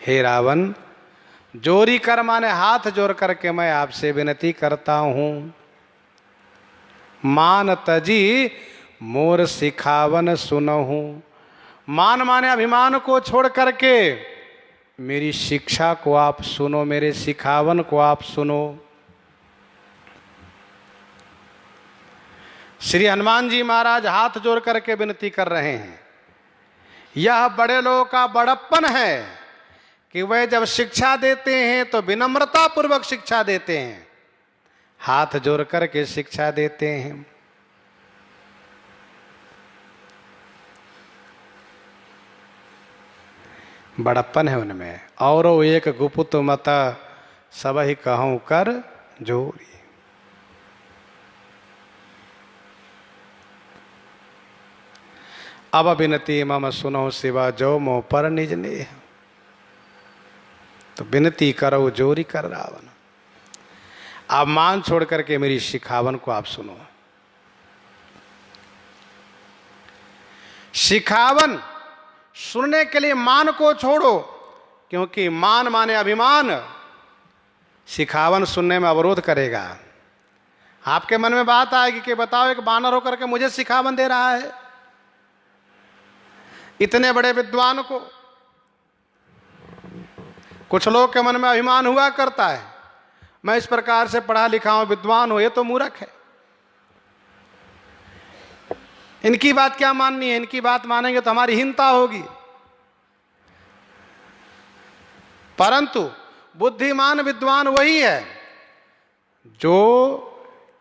हे रावण, जोरी कर माने हाथ जोड़ करके मैं आपसे विनती करता हूं, मान तजी मोर सिखावन सुनहु। मान माने अभिमान को छोड़ करके मेरी शिक्षा को आप सुनो, मेरे सिखावन को आप सुनो। श्री हनुमान जी महाराज हाथ जोड़ करके विनती कर रहे हैं। यह बड़े लोगों का बड़प्पन है कि वे जब शिक्षा देते हैं तो विनम्रता पूर्वक शिक्षा देते हैं, हाथ जोड़ करके शिक्षा देते हैं। बड़प्पन है उनमें। और एक गुपुत मत सब ही कहूं कर जोरी। अब विनती मम सुनो शिवा जो मोह पर निज नेह। तो विनती करो जोरी कर रावण। आप मान छोड़ करके मेरी शिखावन को आप सुनो। शिखावन सुनने के लिए मान को छोड़ो, क्योंकि मान माने अभिमान, सिखावन सुनने में अवरोध करेगा। आपके मन में बात आएगी कि बताओ, एक बानर होकर के मुझे सिखावन दे रहा है, इतने बड़े विद्वान को। कुछ लोग के मन में अभिमान हुआ करता है, मैं इस प्रकार से पढ़ा लिखा हूं, विद्वान हूं, ये तो मूर्ख है, इनकी बात क्या माननी है, इनकी बात मानेंगे तो हमारी हीनता होगी। परंतु बुद्धिमान विद्वान वही है जो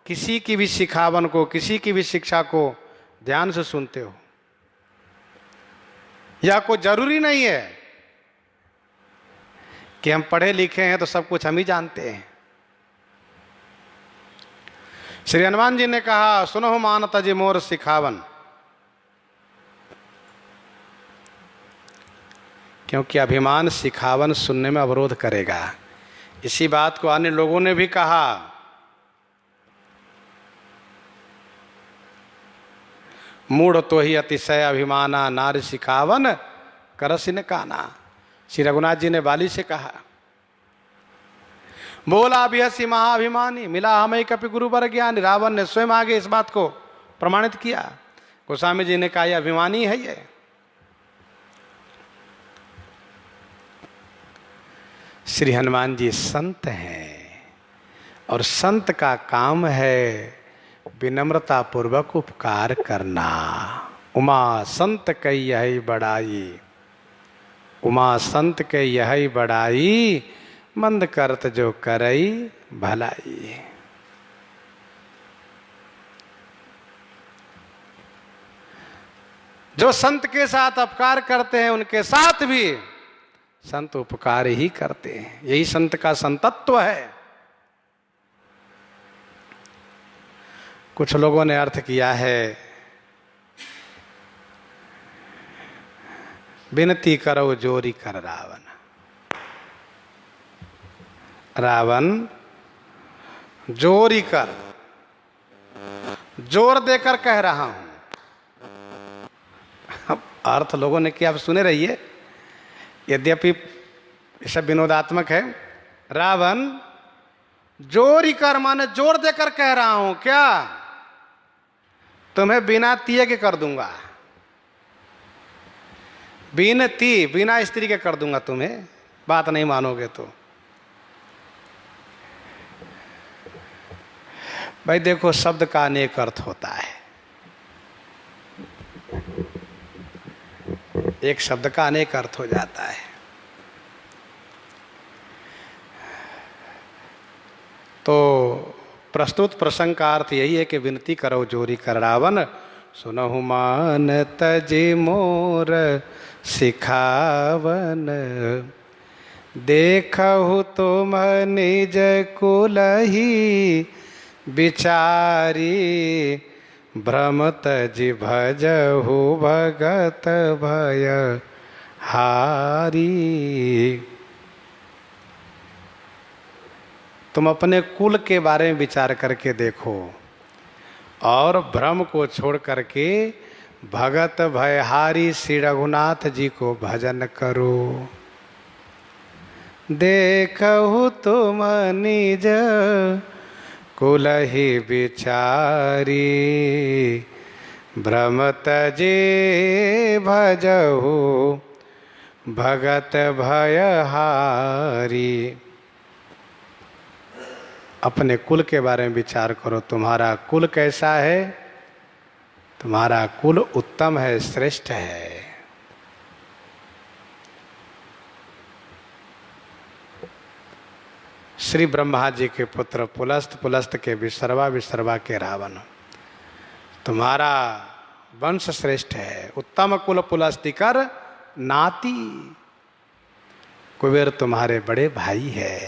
किसी की भी सिखावन को, किसी की भी शिक्षा को ध्यान से सुनते हो। यह कोई जरूरी नहीं है कि हम पढ़े लिखे हैं तो सब कुछ हम ही जानते हैं। श्री हनुमान जी ने कहा, सुनो मान तजि मोर सिखावन, क्योंकि अभिमान सिखावन सुनने में अवरोध करेगा। इसी बात को अन्य लोगों ने भी कहा। मूढ़ तो ही अतिशय अभिमाना, नारी सिखावन करसिन काना। श्री रघुनाथ जी ने बाली से कहा, बोला अभिहसी महाअभिमानी, मिला हमें कपि गुरुवर ज्ञानी। रावण ने स्वयं आगे इस बात को प्रमाणित किया। गोस्वामी जी ने कहा, यह अभिमानी है ये। श्री हनुमान जी संत हैं और संत का काम है विनम्रता पूर्वक उपकार करना। उमा संत कई यही बड़ाई, उमा संत के यही बड़ाई, मंद करत जो करई भलाई। जो संत के साथ अपकार करते हैं उनके साथ भी संत उपकार ही करते हैं। यही संत का संतत्व है। कुछ लोगों ने अर्थ किया है, विनती करो जोरी कर रावण। रावण जोरी कर, जोर देकर कह रहा हूं। अर्थ लोगों ने किया, आप सुने रहिए, यद्यपि सब विनोदात्मक है। रावण जोरी कर माने जोर देकर कह रहा हूं, क्या तुम्हें बिना तिये के कर दूंगा, बिनती बिना स्त्री के कर दूंगा, तुम्हें बात नहीं मानोगे तो। भाई देखो, शब्द का अनेक अर्थ होता है। एक शब्द का अनेक अर्थ हो जाता है। तो प्रस्तुत प्रसंग का अर्थ यही है कि विनती करो जोरी कर रावण, सुनहु मान तजि मोर सिखावन। देखहु तुम निज कुलहि बिचारी, भ्रम तजि भजहु भगत भय हारी। तुम अपने कुल के बारे में विचार करके देखो और भ्रम को छोड़ करके भगत भयहारी श्री रघुनाथ जी को भजन करो। देखहु तुम निज कुलहि बिचारी, भ्रम तजे भजहु भगत भयहारी। अपने कुल के बारे में विचार करो, तुम्हारा कुल कैसा है? तुम्हारा कुल उत्तम है, श्रेष्ठ है। श्री ब्रह्मा जी के पुत्र पुलस्त, पुलस्त के विसर्वा, विसर्वा के रावण। तुम्हारा वंश श्रेष्ठ है, उत्तम कुल पुलस्तिकर नाती। कुबेर तुम्हारे बड़े भाई है।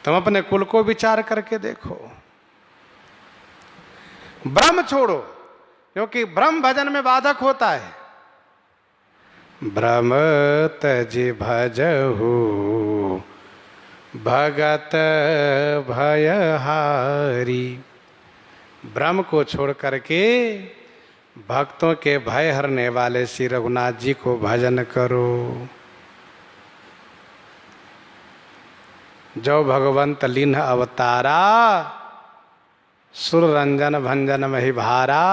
तुम अपने कुल को विचार करके देखो। ब्रह्म छोड़ो, क्योंकि ब्रह्म भजन में बाधक होता है। ब्रह्म तजि भजहु भगत भयहारी। ब्रह्म को छोड़ करके भक्तों के भय हरने वाले श्री रघुनाथ जी को भजन करो। जो भगवंत लीन अवतारा, सुर रंजन भंजन मही भारा,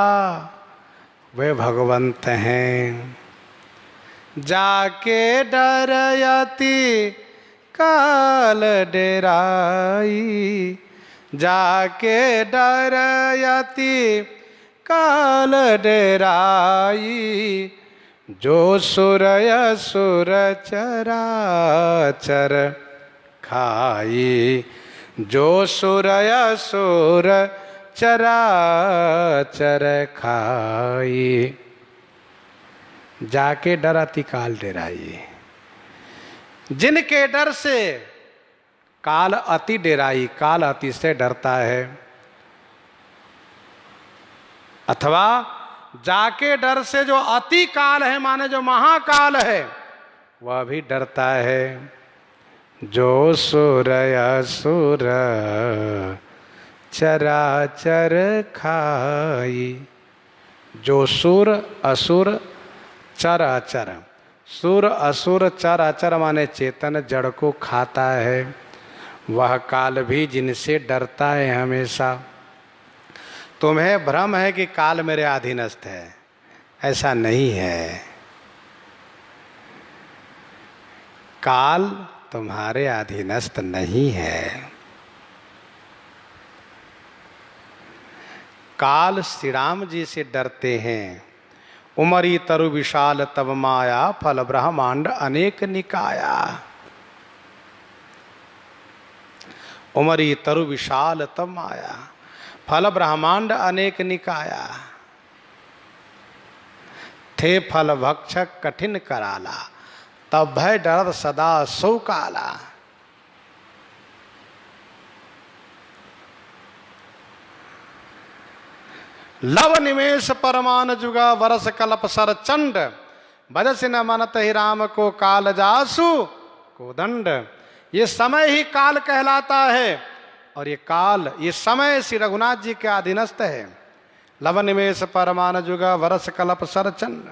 वे भगवंत हैं। जाके डरयति काल डेराई, जाके डरयति काल डेराई, जो सुरय सुर चराचर खाई, जो सुरय सुर चराचर खाई। जाके डरती काल डेराई, जिनके डर से काल अति डेराई, काल अति से डरता है। अथवा जाके डर से जो अति काल है, माने जो महाकाल है, वह भी डरता है। जो सुरय असुर चराचर खाई, जो सुर असुर चर अचर, सुर असुर चर अचर माने चेतन जड़ को खाता है, वह काल भी जिनसे डरता है हमेशा। तुम्हें भ्रम है कि काल मेरे अधीनस्थ है, ऐसा नहीं है। काल तुम्हारे अधीनस्थ नहीं है। काल श्री राम जी से डरते हैं। उमरी तरु विशाल तब माया, फल ब्रह्मांड अनेक निकाया। उमरी तरु विशाल तब माया, फल ब्रह्मांड अनेक निकाया। थे फल भक्षक कठिन कराला, तब भय डरत सदा सो काला। लव निमेश परमान जुगा, वरस कल्प सर चंड, भजस न मनत ही राम को काल जासु को दंड। ये समय ही काल कहलाता है, और ये काल, ये समय श्री रघुनाथ जी के अधीनस्थ है। लव निमेश परमान जुगा, वरस कल्प सर चंड।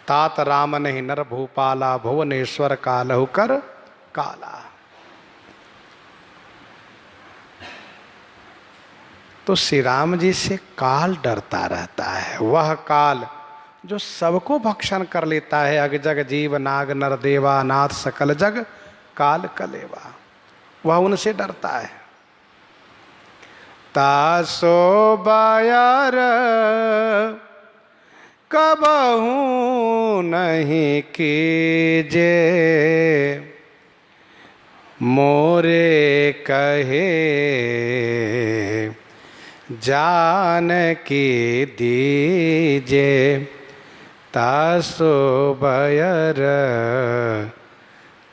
तात राम नहीं नर भूपाला, भुवनेश्वर कालहु कर काला। तो श्री राम जी से काल डरता रहता है। वह काल जो सबको भक्षण कर लेता है, अग जग जीव नाग नर देवा, नाथ सकल जग काल कलेवा, वह उनसे डरता है। तासो बायर कबहू नहीं कीजे, मोरे कहे जान की दीजे। तासो बयर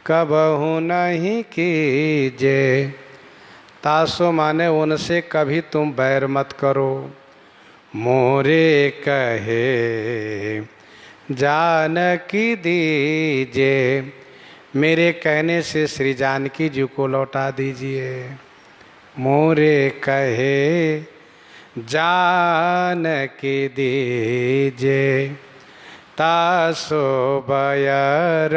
कबहू नहीं कीजे। तासो माने उनसे कभी तुम बैर मत करो। मोरे कहे जानकी दीजिए, मेरे कहने से श्री जानकी जी को लौटा दीजिए। मोरे कहे जानकी दीजिए, तासो बयर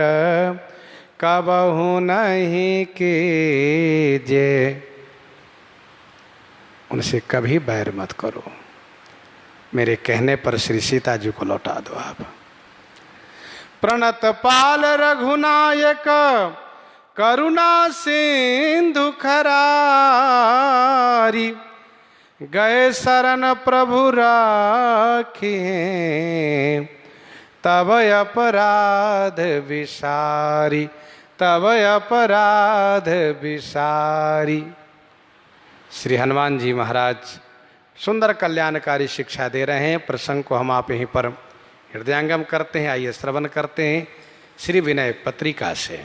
कबहू नहीं कीजिए। उनसे कभी बैर मत करो, मेरे कहने पर श्री सीता जी को लौटा दो आप। प्रणत पाल रघुनायक करुणा सिंधु खरारी, गए शरण प्रभु राखिए तब अपराध विसारी। तब अपराध विसारी। श्री हनुमान जी महाराज सुंदर कल्याणकारी शिक्षा दे रहे हैं। प्रसंग को हम आप यहीं पर हृदयांगम करते हैं। आइए श्रवण करते हैं श्री विनय पत्रिका से।